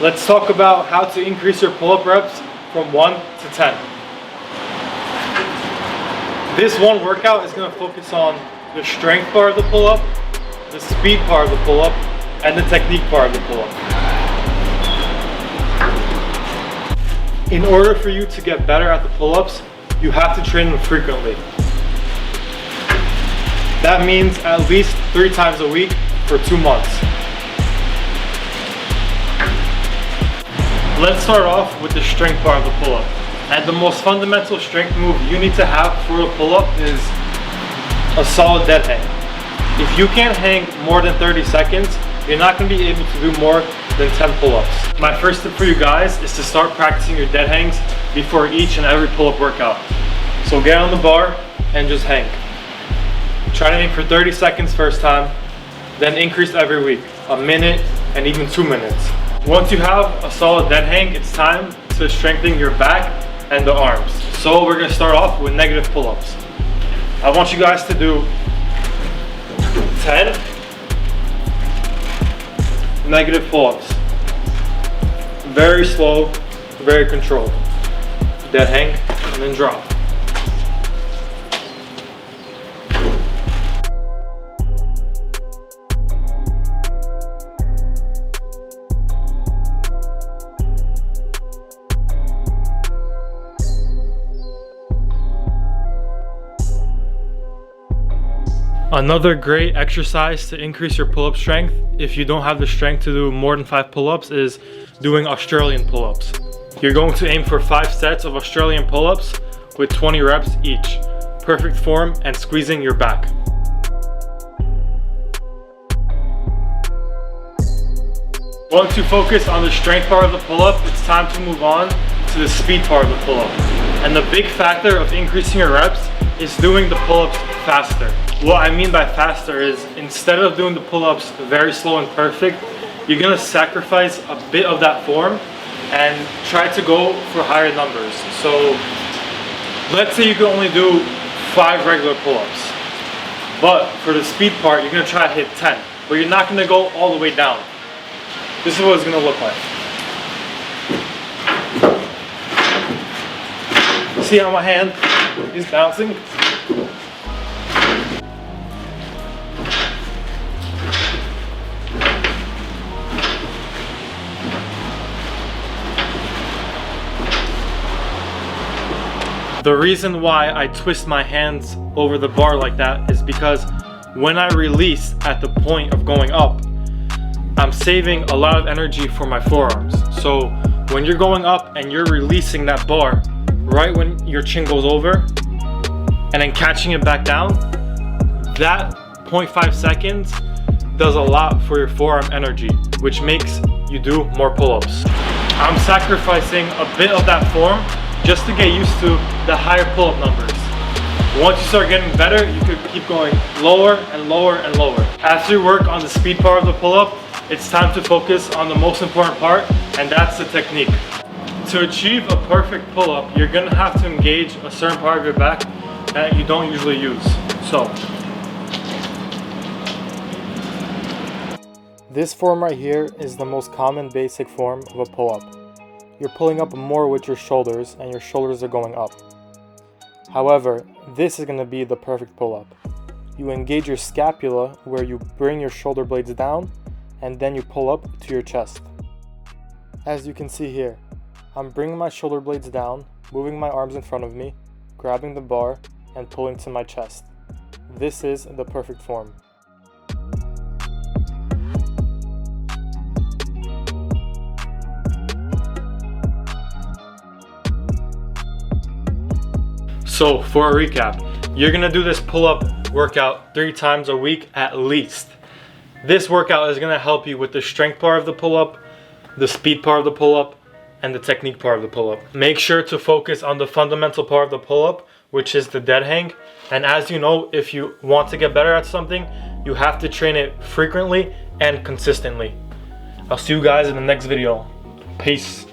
Let's talk about how to increase your pull-up reps from 1 to 10. This one workout is going to focus on the strength part of the pull-up, the speed part of the pull-up, and the technique part of the pull-up. In order for you to get better at the pull-ups, you have to train them frequently. That means at least 3 times a week for 2 months. Let's start off with the strength part of the pull-up. And the most fundamental strength move you need to have for a pull-up is a solid dead hang. If you can't hang more than 30 seconds, you're not going to be able to do more than 10 pull-ups. My first tip for you guys is to start practicing your dead hangs before each and every pull-up workout. So get on the bar and just hang. Try to hang for 30 seconds first time, then increase every week, a minute and even 2 minutes. Once you have a solid dead hang, it's time to strengthen your back and the arms. So we're going to start off with negative pull-ups. I want you guys to do 10 negative pull-ups. Very slow, very controlled. Dead hang and then drop. Another great exercise to increase your pull-up strength, if you don't have the strength to do more than 5 pull-ups, is doing Australian pull-ups. You're going to aim for 5 sets of Australian pull-ups with 20 reps each. Perfect form and squeezing your back. Once you focus on the strength part of the pull-up, it's time to move on to the speed part of the pull-up. And the big factor of increasing your reps is doing the pull-ups faster. What I mean by faster is, instead of doing the pull-ups very slow and perfect, you're gonna sacrifice a bit of that form and try to go for higher numbers. So let's say you can only do 5 regular pull-ups, but for the speed part, you're gonna try to hit 10, but you're not gonna go all the way down. This is what it's gonna look like. See how my hand is bouncing? The reason why I twist my hands over the bar like that is because when I release at the point of going up, I'm saving a lot of energy for my forearms. So when you're going up and you're releasing that bar right when your chin goes over and then catching it back down, that 0.5 seconds does a lot for your forearm energy, which makes you do more pull-ups. I'm sacrificing a bit of that form just to get used to the higher pull-up numbers. Once you start getting better, you could keep going lower and lower and lower. After you work on the speed part of the pull-up, it's time to focus on the most important part, and that's the technique. To achieve a perfect pull-up, you're gonna have to engage a certain part of your back that you don't usually use. So, this form right here is the most common basic form of a pull-up. You're pulling up more with your shoulders and your shoulders are going up. However, this is going to be the perfect pull-up. You engage your scapula where you bring your shoulder blades down and then you pull up to your chest. As you can see here, I'm bringing my shoulder blades down, moving my arms in front of me, grabbing the bar and pulling to my chest. This is the perfect form. So for a recap, you're gonna do this pull-up workout 3 times a week at least. This workout is gonna help you with the strength part of the pull-up, the speed part of the pull-up, and the technique part of the pull-up. Make sure to focus on the fundamental part of the pull-up, which is the dead hang. And as you know, if you want to get better at something, you have to train it frequently and consistently. I'll see you guys in the next video. Peace.